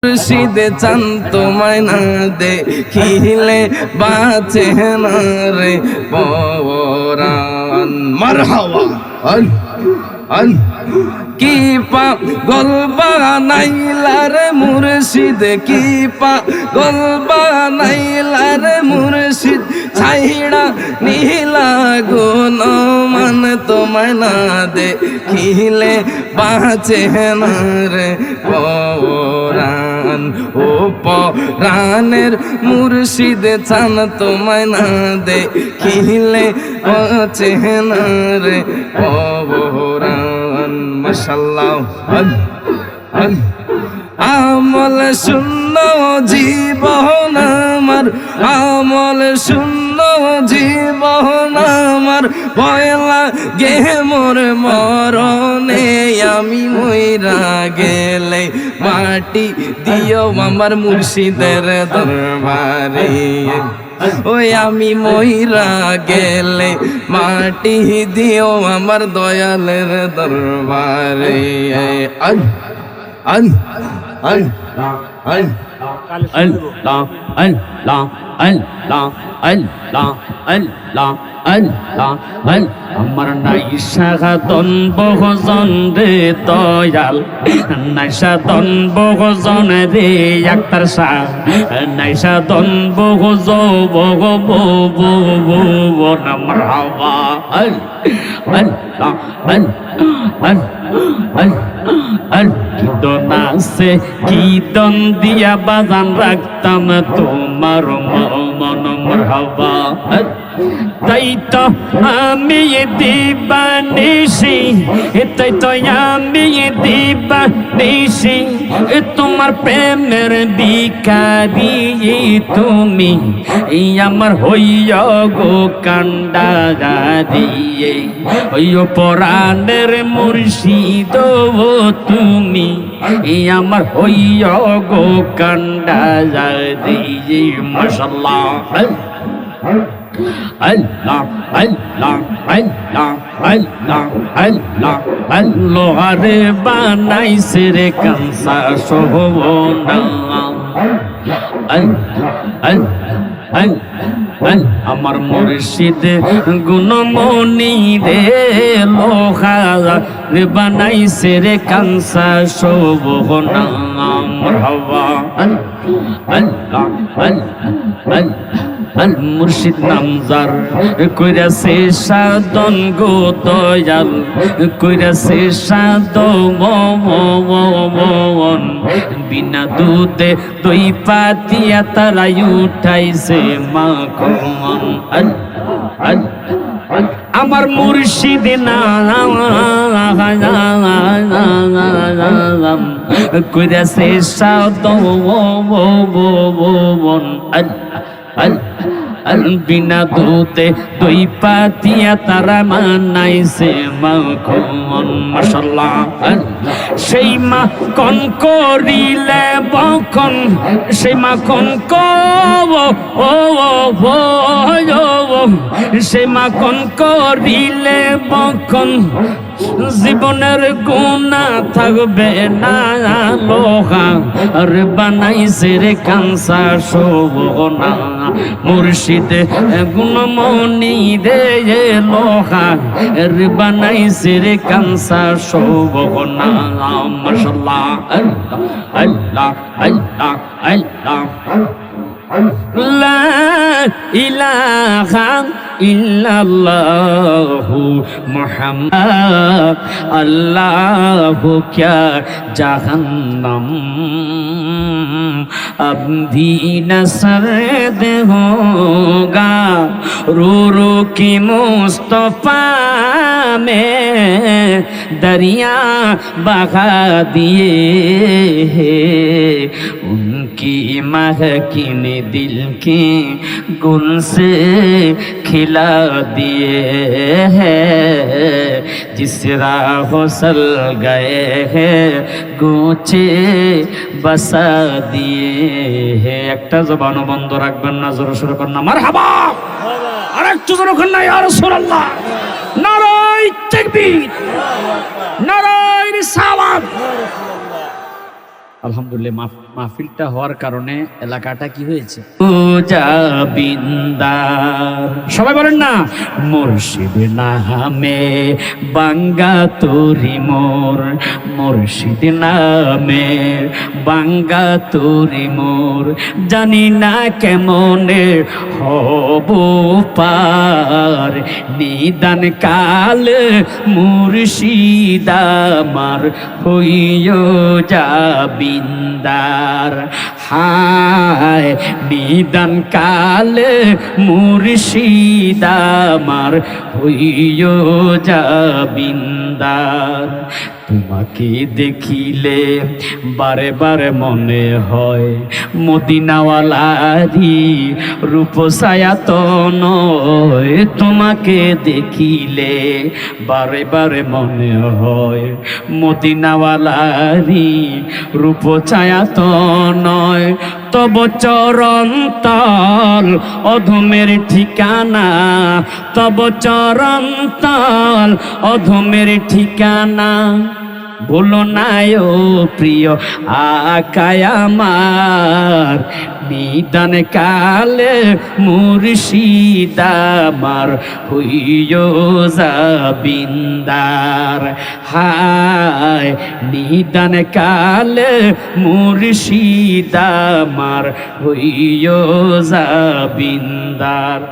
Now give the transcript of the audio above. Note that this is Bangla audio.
মুর্শিদ চান তোমায় না দেখিলে বাঁচে না রে পরাণ। মারহাবা আন আন কি পাগল বানাইলা রে মুর্শিদ, কি পাগল বানাইলা রে মুর্শিদ, ছাইড়া নীলা গুণ মান তোমায় না দেখিলে বাঁচে না রে পরাণ। ও পরাণের মুর্শিদ চান তোমায় না দেখিলে বাঁচে না রে পরাণ। মাশাআল্লাহ আমল শূন্য জীবন আমার, আমল শূন্য জীবন আমার, ভয় লাগে মোর মরণে আমি মইরা গেলে মাটি দিও আমার মুর্শিদের দরবারে। ওই আমি মইরা গেলে মাটি দিও আমার দয়ালের দরবারে। আন আন আন আন আল্লাহ আল্লাহ আল্লাহ আল্লাহ আল্লাহ আল্লাহ আল্লাহ। আমার নাইসাদন বহুজন রে দয়াল, নাইসাদন বহুজন রে আক্তার শাহ, নাইসাদন বহুজ বহু বহু বহু মারহাবা আল্লাহ আল্লাহ নাচে কীর্তন দিয়া বাজান রাখতাম তোমার মন মারহাবা। তাই তো আমি দিবানিশি, তাই তো আমি দিবানিশি তোমার প্রেমের ভিখারি তুমি, আমার হইয়া গো কান্ডারি, হইয়া পরাণের মুর্শিদ তুমি, আমার হইয়া গো কান্ডারি। মাশাআল্লাহ আল্লাহ আল্লাহ আল্লাহ আল্লাহ আল্লাহ আল্লাহ রে বানাইছে রে কাঁসা সোহনা। আমার মুর্শিদ গুণমণি রে লোহা রে বানাইছে রে কাঁসা সোহনা। মারহাবা আল্লাহ আল্লাহ আল মুর্শিদ নামজার কইরাছে সাধন গো দয়াল, কইরাছে সাধন বিনা দুধে দই পাতিয়া তারাই উঠাইছে মাখন। আমার মুর্শিদ নাম কইরাছে সাধন বিনা দুধে দই পাতিয়া তারা মানাইছে মাখন। মাশাআল্লাহ সেই মাখন করিলে বখন, সেই মাখন সেই মাখন করিলে বখন জীবনের গুণা থাকবে না। লোহা আর বানাইছে রে কাঁসা সোহনা। মুর্শিদ গুণমণি রে লোহা আর বানাইছে রে কাঁসা সোহনা। মাশাআল্লাহ আল্লাহ আল্লাহ আল্লাহ লা ইলাহা ইল্লাল্লাহু মুহাম্মাদ আল্লাহু ক্যা জাহান্নাম अब भी न सर्द होगा रो रो के मुस्तफा में दरिया बहा दिए हैं उनकी महकिन दिल के गुल से खिला दिए हैं जिस राह सल गए हैं गोचे बसा दिए हैं। একটা জবানও বন্ধ রাখবেন না, জোরে সোরে করেন না মারহাবা। আরেকটু জোরে করেন না ইয়া রাসূলুল্লাহ। নারায়ে তাকবীর, নারায়ে রিসালাত। আলহামদুলিল্লাহ মাফ মাহফিলটা হওয়ার কারণে এলাকাটা কি হয়েছে পূজাবিন্দার। সবাই বলেন না, মুর্শিদ নামে বাঙ্গা তোরি মোর, মুর্শিদ নামে বাঙ্গা তোরি মোর, জানি না কেমনে হব পার, নিদান কাল মুর্শিদ আমার হইও যাবিন্দার। হায় নিদান কাল মুর্শিদ আমার হইও যাবিন্দার। তোমাকে দেখিলে বারে বারে মনে হয় মদিনাওয়ালারি রূপ ছায়া তো নয়। তোমাকে দেখিলে বারে বারে মনে হয় মদিনাওয়ালারি রূপ ছায়া তো নয়। তব চরণ তল অধমের ঠিকানা, তব চরণ তল অধমের ঠিকানা। বলো না ও প্রিয় আকায় আমার, নিদান কালে মুর্শিদ আমার হইও যাবিন্দার। হায় নিদান কালে মুর্শিদ আমার হইও যাবিন্দার।